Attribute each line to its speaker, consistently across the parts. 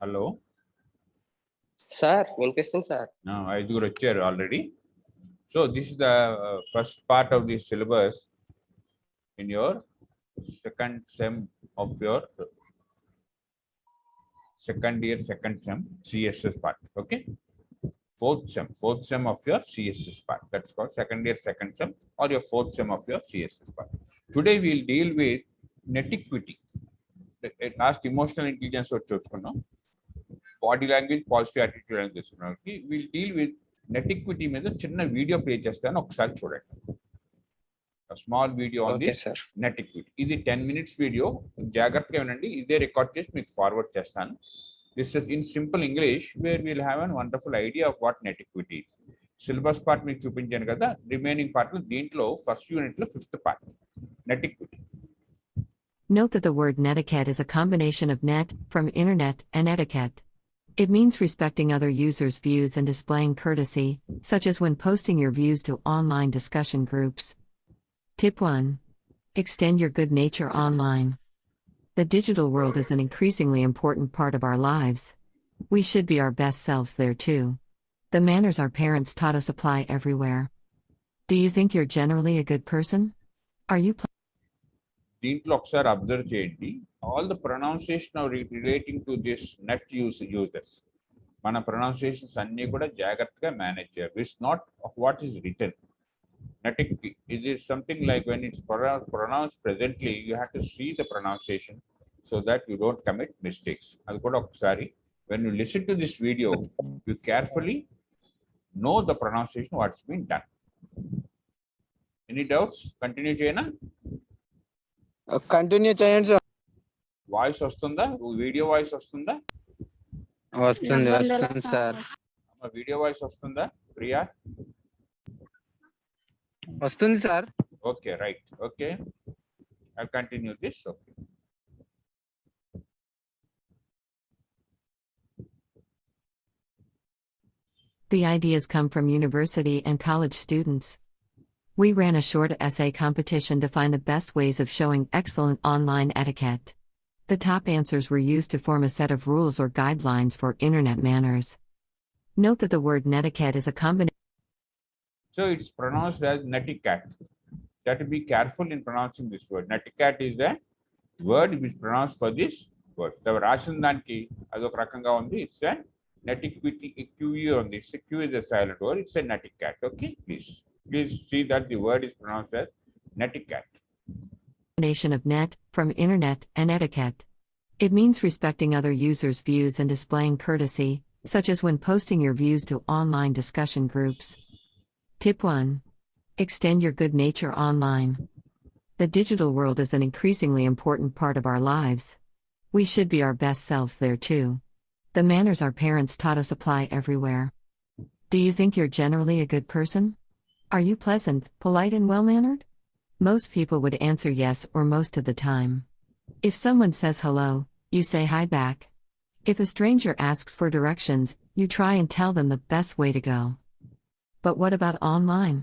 Speaker 1: Hello.
Speaker 2: Sir వినిపిస్తుంది sir.
Speaker 1: ఐదుగురు వచ్చారు already. So this is the first part of the syllabus in your second sem of your second year second sem CSS part. Okay. Fourth sem of your CSS part. That's called second year second sem or your fourth sem of your CSS part. Today we'll deal with netiquette. Last emotional intelligence or చూసుకున్నాం. Body language positive attitude అని తెలుసుకున్నానికి will deal with netiquette మీద చిన్న video play చేస్తాను, ఒకసారి చూడండి. Small video on this netiquette. ఇది 10 minutes video, జాగ్రత్తగా వినండి. ఇదే రికార్డ్ చేసి మీకు ఫార్వర్డ్ చేస్తాను. This is in simple English where will have an wonderful idea of what netiquette. Syllabus part మీకు చూపించాను కదా, రిమైనింగ్ పార్ట్ దీంట్లో ఫస్ట్ యూనిట్ లో 5th part నెటిక్విటీ.
Speaker 3: Note that the word netiquette is a combination of net, from internet, and etiquette. It means respecting other users' views and displaying courtesy, such as when posting your views to online discussion groups. Tip 1. Extend your good nature online. The digital world is an increasingly important part of our lives. We should be our best selves there too. The manners our parents taught us apply everywhere. Do you think you're generally a good person? Are you
Speaker 1: దీంట్లో ఒకసారి observe చేయండి. All the pronunciation relating to this net users, మన pronunciations అన్ని కూడా జాగ్రత్తగా manage చేయాలి. It's not what is written. Netiquette it is something like when it's pronounce presently you have to see the pronunciation so that you don't commit mistakes. అది కూడా ఒకసారి when you listen to this video you carefully know the pronunciation what's been done. Any doubts? Continue చేయనా?
Speaker 4: Continue చేయండి sir.
Speaker 1: Voice వస్తుందా? Video voice వస్తుందా?
Speaker 4: వస్తుంది sir.
Speaker 1: Video voice వస్తుందా ప్రియా?
Speaker 4: వస్తుంది sir.
Speaker 1: Okay, right. Okay, I continue this. Okay.
Speaker 3: The ideas come from university and college students. We ran a short essay competition to find the best ways of showing excellent online etiquette. The top answers were used to form a set of rules or guidelines for internet manners. Note that the word netiquette is a combination.
Speaker 1: So it's pronounced as netiquette. You have to be careful in pronouncing this word. Netiquette is the word which is pronounced for this word. The రాసిన దానికి అదొక రకంగా ఉంది. It's a netiquette. QE on this. Q is a silent word. It's a netiquette. Okay, Please see that the word is pronounced as netiquette.
Speaker 3: Combination of net, from internet, and etiquette. It means respecting other users' views and displaying courtesy, such as when posting your views to online discussion groups. Tip 1. Extend your good nature online. The digital world is an increasingly important part of our lives. We should be our best selves there too. The manners our parents taught us apply everywhere. Do you think you're generally a good person? Are you pleasant, polite, and well-mannered? Most people would answer yes or most of the time. If someone says hello, you say hi back. If a stranger asks for directions, you try and tell them the best way to go. But what about online?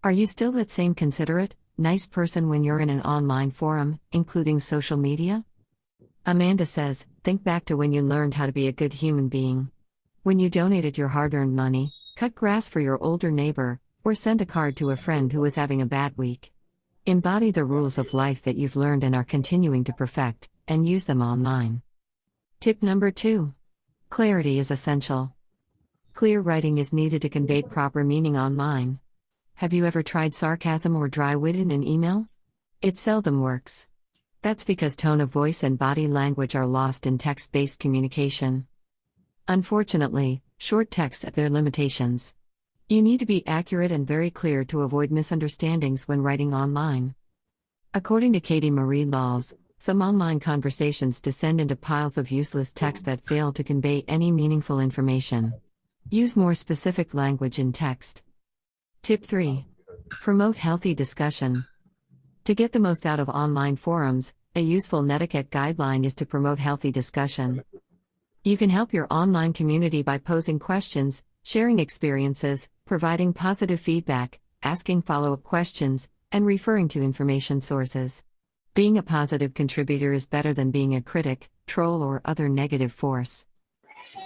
Speaker 3: Are you still that same considerate, nice person when you're in an online forum, including social media? Amanda says, think back to when you learned how to be a good human being. When you donated your hard-earned money, cut grass for your older neighbor, or send a card to a friend who was having a bad week. Embody the rules of life that you've learned and are continuing to perfect, and use them online. Tip number 2. Clarity is essential. Clear writing is needed to convey proper meaning online. Have you ever tried sarcasm or dry wit in an email? It seldom works. That's because tone of voice and body language are lost in text-based communication. Unfortunately, short texts have their limitations. You need to be accurate and very clear to avoid misunderstandings when writing online. According to Katie Marie Laws, some online conversations descend into piles of useless text that fail to convey any meaningful information. Use more specific language in text. Tip 3. Promote healthy discussion. To get the most out of online forums, a useful netiquette guideline is to promote healthy discussion. You can help your online community by posing questions, sharing experiences, providing positive feedback, asking follow-up questions, and referring to information sources. Being a positive contributor is better than being a critic, troll, or other negative force.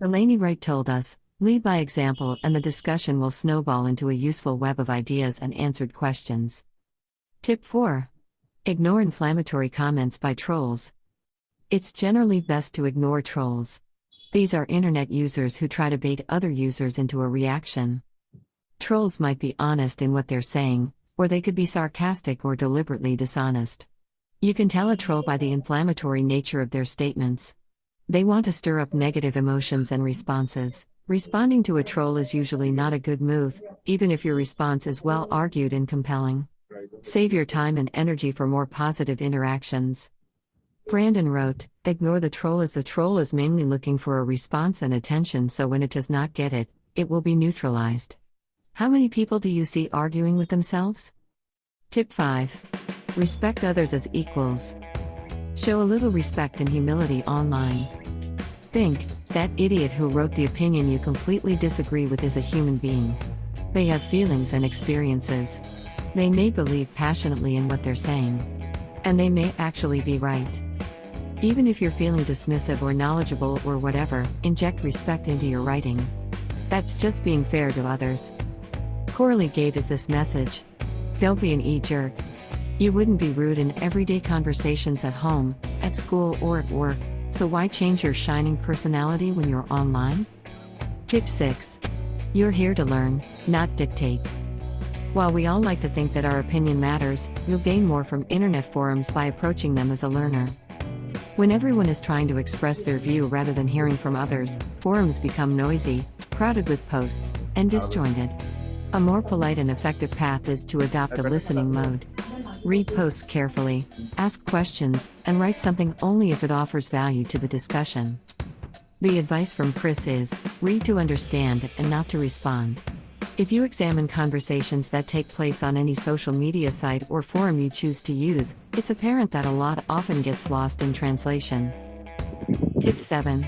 Speaker 3: Delaney Wright told us, lead by example and the discussion will snowball into a useful web of ideas and answered questions. Tip 4. Ignore inflammatory comments by trolls. It's generally best to ignore trolls. These are internet users who try to bait other users into a reaction. Trolls might be honest in what they're saying, or they could be sarcastic or deliberately dishonest. You can tell a troll by the inflammatory nature of their statements. They want to stir up negative emotions and responses. Responding to a troll is usually not a good move, even if your response is well argued and compelling. Save your time and energy for more positive interactions. Brandon wrote, ignore the troll as the troll is mainly looking for a response and attention, so when it does not get it, it will be neutralized. How many people do you see arguing with themselves? Tip 5. Respect others as equals. Show a little respect and humility online. Think, that idiot who wrote the opinion you completely disagree with is a human being. They have feelings and experiences. They may believe passionately in what they're saying. And they may actually be right. Even if you're feeling dismissive or knowledgeable or whatever, inject respect into your writing. That's just being fair to others. Coralie gave us this message. Don't be an e-jerk. You wouldn't be rude in everyday conversations at home, at school, or at work, so why change your shining personality when you're online? Tip 6. You're here to learn, not dictate. While we all like to think that our opinion matters, you'll gain more from internet forums by approaching them as a learner. When everyone is trying to express their view rather than hearing from others, forums become noisy, crowded with posts, and disjointed. A more polite and effective path is to adopt a listening mode. Read posts carefully, ask questions, and write something only if it offers value to the discussion. The advice from Chris is, read to understand and not to respond. If you examine conversations that take place on any social media site or forum you choose to use, it's apparent that a lot often gets lost in translation. Tip 7.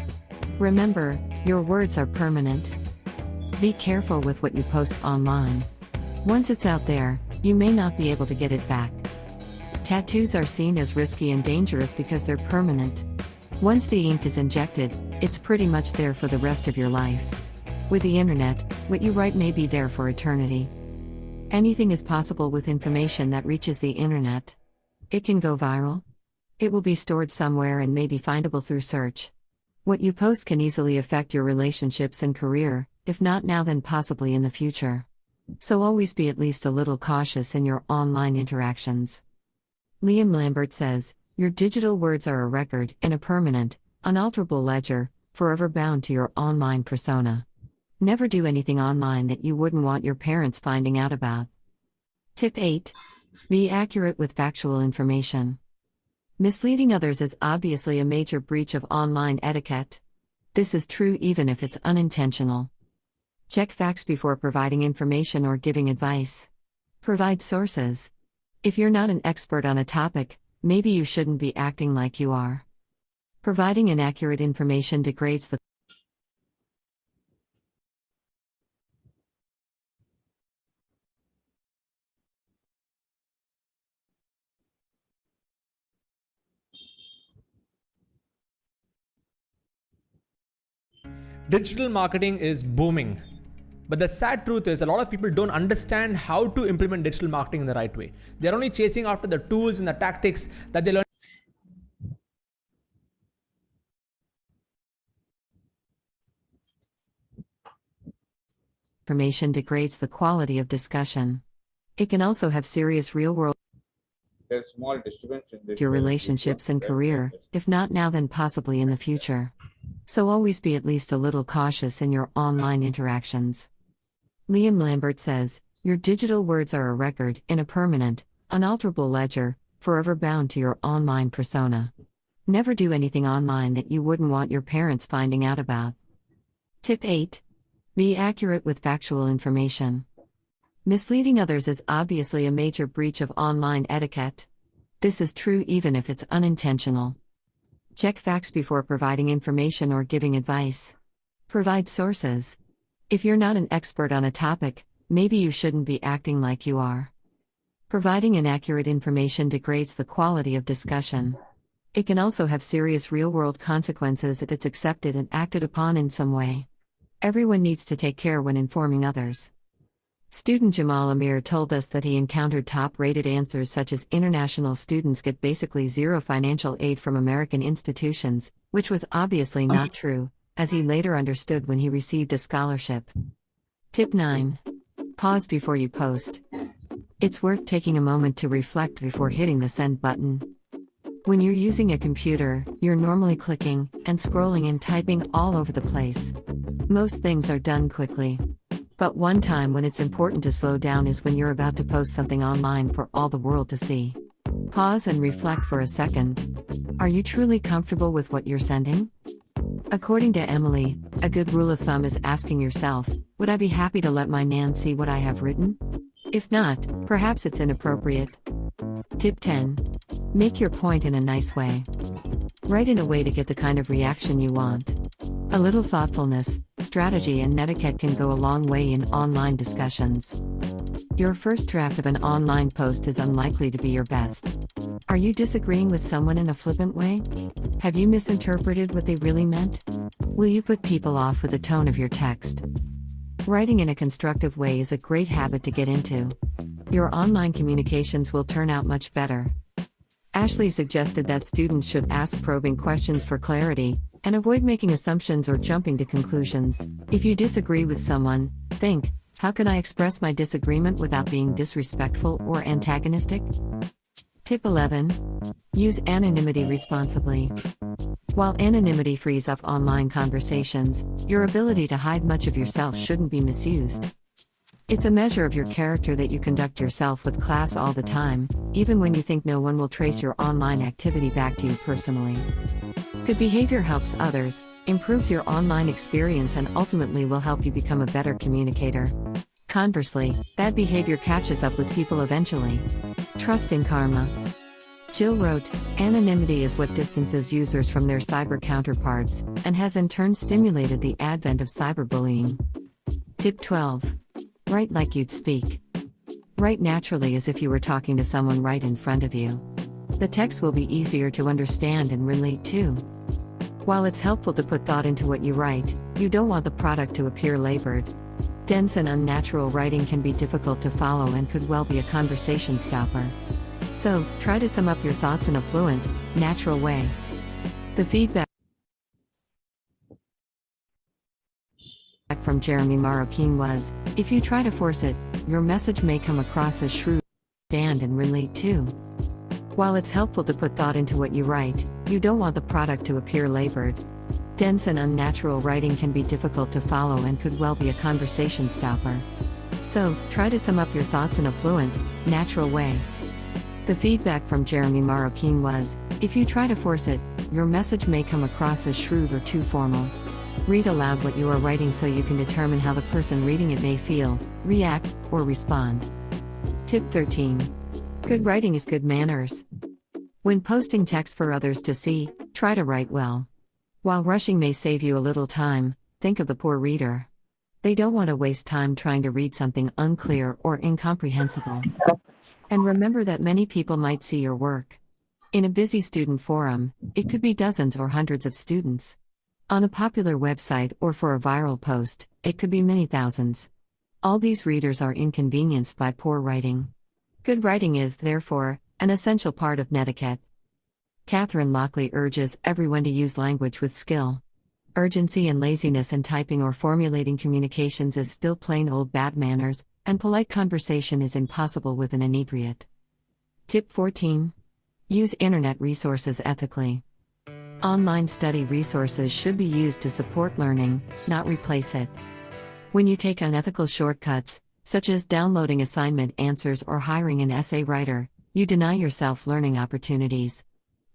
Speaker 3: Remember, your words are permanent. Be careful with what you post online. Once it's out there, you may not be able to get it back. Tattoos are seen as risky and dangerous because they're permanent. Once the ink is injected, it's pretty much there for the rest of your life. With the internet, what you write may be there for eternity. Anything is possible with information that reaches the internet. It can go viral. It will be stored somewhere and may be findable through search. What you post can easily affect your relationships and career, if not now then possibly in the future. So always be at least a little cautious in your online interactions. Liam Lambert says, your digital words are a record and a permanent, unalterable ledger, forever bound to your online persona. Never do anything online that you wouldn't want your parents finding out about. Tip 8. Be accurate with factual information. Misleading others is obviously a major breach of online etiquette. This is true even if it's unintentional. Check facts before providing information or giving advice. Provide sources. If you're not an expert on a topic, maybe you shouldn't be acting like you are. Providing inaccurate information degrades the
Speaker 2: Digital marketing is booming. But the sad truth is, a lot of people don't understand how to implement digital marketing in the right way. They're only chasing after the tools and the tactics that they learn.
Speaker 3: Information degrades the quality of discussion. It can also have serious real-world
Speaker 1: There's small disturbance in this.
Speaker 3: your relationships and career, if not now then possibly in the future. So always be at least a little cautious in your online interactions. Liam Lambert says, your digital words are a record in a permanent, unalterable ledger, forever bound to your online persona. Never do anything online that you wouldn't want your parents finding out about. Tip 8. Be accurate with factual information. Misleading others is obviously a major breach of online etiquette. This is true even if it's unintentional. Check facts before providing information or giving advice. Provide sources. If you're not an expert on a topic, maybe you shouldn't be acting like you are. Providing inaccurate information degrades the quality of discussion. It can also have serious real-world consequences if it's accepted and acted upon in some way. Everyone needs to take care when informing others. Student Jamal Amir told us that he encountered top-rated answers such as international students get basically zero financial aid from American institutions, which was obviously not true, as he later understood when he received a scholarship. Tip 9. Pause before you post. It's worth taking a moment to reflect before hitting the send button. When you're using a computer, you're normally clicking and scrolling and typing all over the place. Most things are done quickly. But one time when it's important to slow down is when you're about to post something online for all the world to see. Pause and reflect for a second. Are you truly comfortable with what you're sending? According to Emily, a good rule of thumb is asking yourself, would I be happy to let my Nan see what I have written? If not, perhaps it's inappropriate. Tip 10. Make your point in a nice way. Write in a way to get the kind of reaction you want. A little thoughtfulness, strategy, and netiquette can go a long way in online discussions. Your first draft of an online post is unlikely to be your best. Are you disagreeing with someone in a flippant way? Have you misinterpreted what they really meant? Will you put people off with the tone of your text? Writing in a constructive way is a great habit to get into. Your online communications will turn out much better. Ashley suggested that students should ask probing questions for clarity, and avoid making assumptions or jumping to conclusions. If you disagree with someone, think, how can I express my disagreement without being disrespectful or antagonistic? Tip 11. Use anonymity responsibly. While anonymity frees up online conversations, your ability to hide much of yourself shouldn't be misused. It's a measure of your character that you conduct yourself with class all the time, even when you think no one will trace your online activity back to you personally. Good behavior helps others, improves your online experience, and ultimately will help you become a better communicator. Conversely, bad behavior catches up with people eventually. Trust in karma. Jill wrote, anonymity is what distances users from their cyber counterparts, and has in turn stimulated the advent of cyberbullying. Tip 12. Write like you'd speak. Write naturally as if you were talking to someone right in front of you. The text will be easier to understand and relate to. While it's helpful to put thought into what you write, you don't want the product to appear labored. Dense and unnatural writing can be difficult to follow and could well be a conversation stopper. So, try to sum up your thoughts in a fluent, natural way. The feedback from Jeremy Marroquin was, if you try to force it, your message may come across as shrewd, understand and relate to. While it's helpful to put thought into what you write, you don't want the product to appear labored. Dense and unnatural writing can be difficult to follow and could well be a conversation stopper. So, try to sum up your thoughts in a fluent, natural way. The feedback from Jeremy Marroquin was, if you try to force it, your message may come across as shrewd or too formal. Read aloud what you are writing so you can determine how the person reading it may feel, react, or respond. Tip 13. Good writing is good manners. When posting text for others to see, try to write well. While rushing may save you a little time, think of the poor reader. They don't want to waste time trying to read something unclear or incomprehensible. And remember that many people might see your work. In a busy student forum, it could be dozens or hundreds of students. On a popular website or for a viral post, it could be many thousands. All these readers are inconvenienced by poor writing. Good writing is, therefore, an essential part of netiquette. Catherine Lockley urges everyone to use language with skill. Urgency and laziness in typing or formulating communications is still plain old bad manners, and polite conversation is impossible with an inebriate. Tip 14. Use internet resources ethically. Online study resources should be used to support learning, not replace it. When you take unethical shortcuts, such as downloading assignment answers or hiring an essay writer, you deny yourself learning opportunities.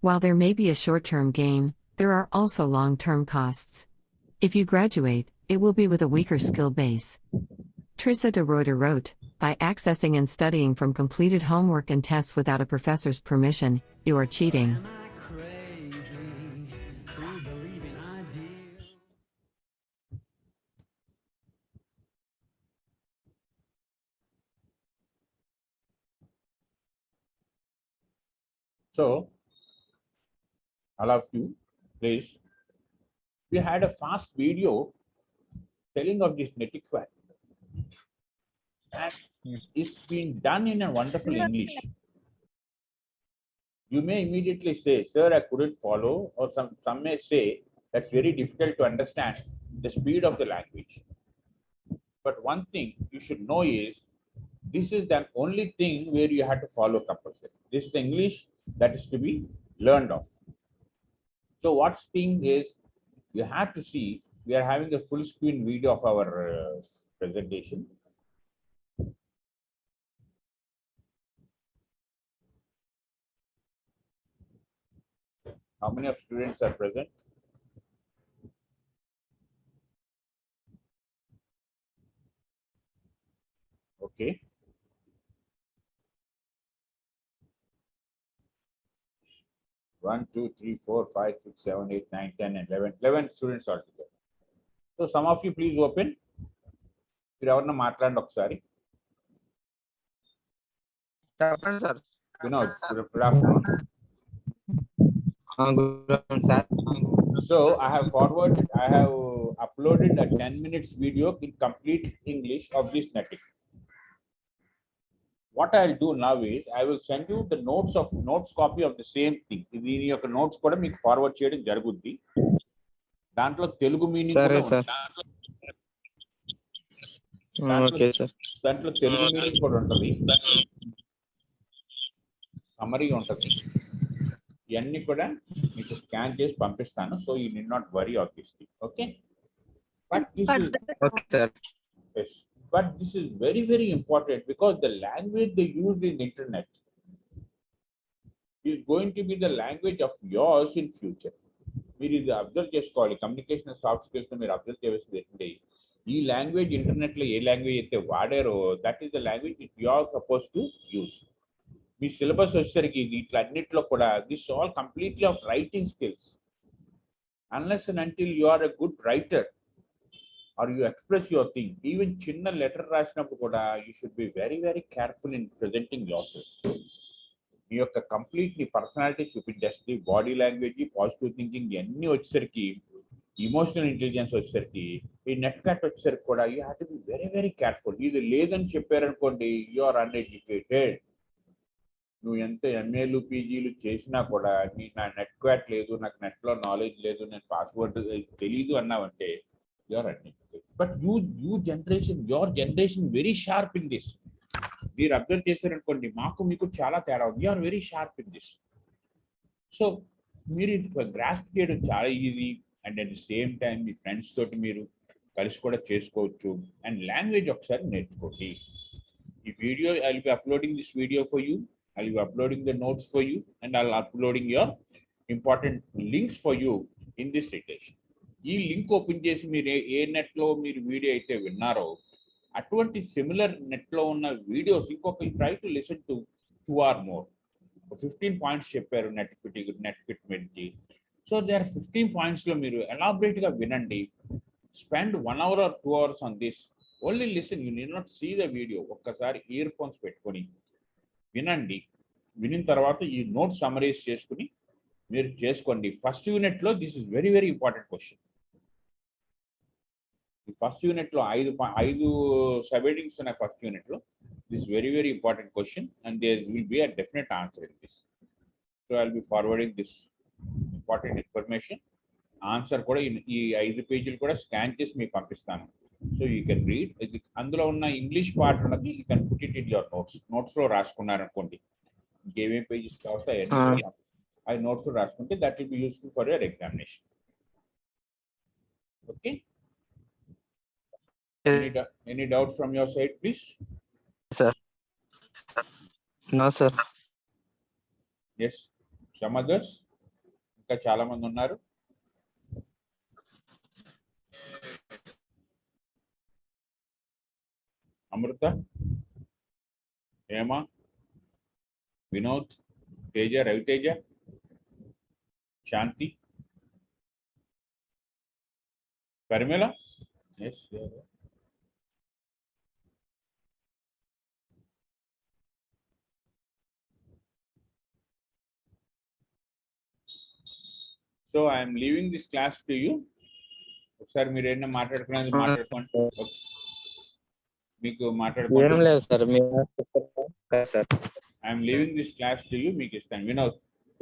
Speaker 3: While there may be a short-term gain, there are also long-term costs. If you graduate, it will be with a weaker skill base. Trissa de Ruyter wrote, by accessing and studying from completed homework and tests without a professor's permission, you are cheating.
Speaker 1: So, all of you, please. We had a fast video telling of this Netiquette, and it's been done in a wonderful English. You may immediately say, sir, I couldn't follow, or some may say that's very difficult to understand the speed of the language. But one thing you should know is, this is the only thing where you have to follow compulsory. This is the English that is to be learned of. So what's thing is, you have to see, we are having a full screen video of our presentation. How many of students are present? Okay. One, two, three, 4, 5, 6, 7, 8, 9, 10, and 11 students altogether. So some of you please open. మీరు ఎవరన్నా మాట్లాడండి ఒకసారి.
Speaker 4: చెప్పండి sir.
Speaker 1: Vinod, good afternoon.
Speaker 4: Good afternoon, sir.
Speaker 1: So I have uploaded a 10 minutes video in complete English of this Netiquette. What I'll do now is, I will send you the notes copy of the same thing. దీని యొక్క notes కూడా మీకు forward చేయడం జరుగుద్ది. దాంట్లో Telugu meaning కూడా ఉంటుంది.
Speaker 4: Okay sir.
Speaker 1: దాంట్లో తెలుగు మీనింగ్ కూడా ఉంటుంది, సమరీ ఉంటుంది. ఇవన్నీ కూడా మీకు స్కాన్ చేసి పంపిస్తాను. So you need not worry of this thing. Okay, but this is yes, but this is very, very important, because the language they use in the internet is going to be the language of yours in future. మీరు ఇది observe చేసుకోవాలి. Communication soft skills మీరు observe చేయాల్సింది, ఈ language internet లో ఏ language అయితే వాడారో, that is the language you are suppose to use. మీ సిలబస్ వచ్చేసరికి ఇట్లా అన్నిట్లో కూడా this all completely of writing skills. Unless and until you are a good writer or you express your thing, even చిన్న letter రాసినప్పుడు కూడా you should be very, very careful in presenting yourself. మీ యొక్క complete నీ personality చూపించేస్తుంది. Body language, positive thinking ఇవన్నీ వచ్చేసరికి, emotional intelligence వచ్చేసరికి, ఈ నెట్ కట్ వచ్చేసరికి కూడా you have to be very, very careful. ఇది లేదని చెప్పారనుకోండి, యు ఆర్ అన్ఎడ్యుకేటెడ్. నువ్వు ఎంత ఎంఏలు పీజీలు చేసినా కూడా, నా నెట్ క్వాట్ లేదు, నాకు నెట్లో నాలెడ్జ్ లేదు, నేను పాస్వర్డ్ తెలీదు అన్నావంటే you are uneducated. But your generation very sharp in this. మీరు అబ్జర్వ్ చేశారనుకోండి, మాకు మీకు చాలా తేడా ఉంది. You are very sharp in this. So మీరు గ్రాస్ప్ చేయడం చాలా easy, and at the same time మీ ఫ్రెండ్స్ తోటి మీరు కలిసి కూడా చేసుకోవచ్చు. అండ్ లాంగ్వేజ్ ఒకసారి నేర్చుకోండి. ఈ video, I will B uploading this video for you, I will B uploading the notes for you, and I will uploading your important links for you in this relation. ఈ link open చేసి మీరు ఏ నెట్లో మీరు video అయితే విన్నారో, అటువంటి similar నెట్లో ఉన్న వీడియోస్ ఇంకొక try to listen to 2 or more. 15 points చెప్పారు నెట్క్విట్ గురించి. సో దే ఆర్ 15 పాయింట్స్లో మీరు ఎలాబరేట్గా వినండి. Spend 1 hour or 2 hours on this. Only listen, you need not see the video. ఒక్కసారి ఇయర్ ఫోన్స్ పెట్టుకొని వినండి. వినిన తర్వాత ఈ నోట్స్ సమరైజ్ చేసుకుని మీరు చేసుకోండి. ఫస్ట్ యూనిట్లో this is very, very important question. ఈ ఫస్ట్ యూనిట్లో 5 సబ్ హెడింగ్స్ ఉన్నాయి ఫస్ట్ యూనిట్లో. This very, very important question, and there will be a definite answer in this. So I will be forwarding this important information. Answer కూడా ఈ 5 పేజీలు కూడా scan చేసి మీకు పంపిస్తాను. So you can read. అందులో ఉన్న ఇంగ్లీష్ పార్ట్ ఉన్నది you can put it in your నోట్స్లో రాసుకున్నారనుకోండి. ఇంకేమేం పేజెస్ కావస్తాయి ఆ నోట్స్లో రాసుకుంటే that will be useful for your examination. Okay, any doubt from your side, please?
Speaker 4: Sir. No, sir.
Speaker 1: Yes, some others? ఇంకా చాలా మంది ఉన్నారు. Amrita, Hema, Vinod, Teja, Raviteja, Shanti, Parimala. Yes, yeah. So I'm leaving this class to you. ఒకసారి మీరు ఏదైనా మాట్లాడుకునేది మాట్లాడుకోండి. Okay. మీకు
Speaker 4: ఏం
Speaker 1: మాట్లాడుకోండి.
Speaker 4: లేదు సార్ మీరు చెప్పారు sir.
Speaker 1: I'm leaving this class to you. మీకు ఇస్తాను. Vinod,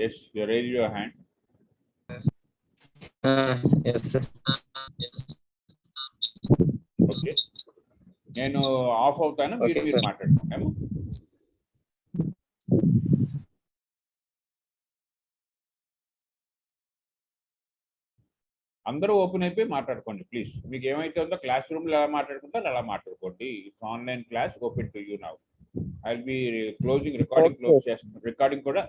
Speaker 1: yes you raise your hand.
Speaker 4: Yes sir.
Speaker 1: Okay, నేను ఆఫ్ అవుతాను, మీరు
Speaker 4: Okay,
Speaker 1: మీరు
Speaker 4: sir.
Speaker 1: మాట్లాడుకుంటాము. అందరూ ఓపెన్ అయిపోయి మాట్లాడుకోండి ప్లీజ్. మీకు ఏమైతే ఉందో క్లాస్ రూమ్ లో ఎలా మాట్లాడుకుంటారో అలా మాట్లాడుకోండి. It's online class, open to you now. I will B closing recording,
Speaker 4: Okay.
Speaker 1: Close చేస్తాను. రికార్డింగ్ కూడా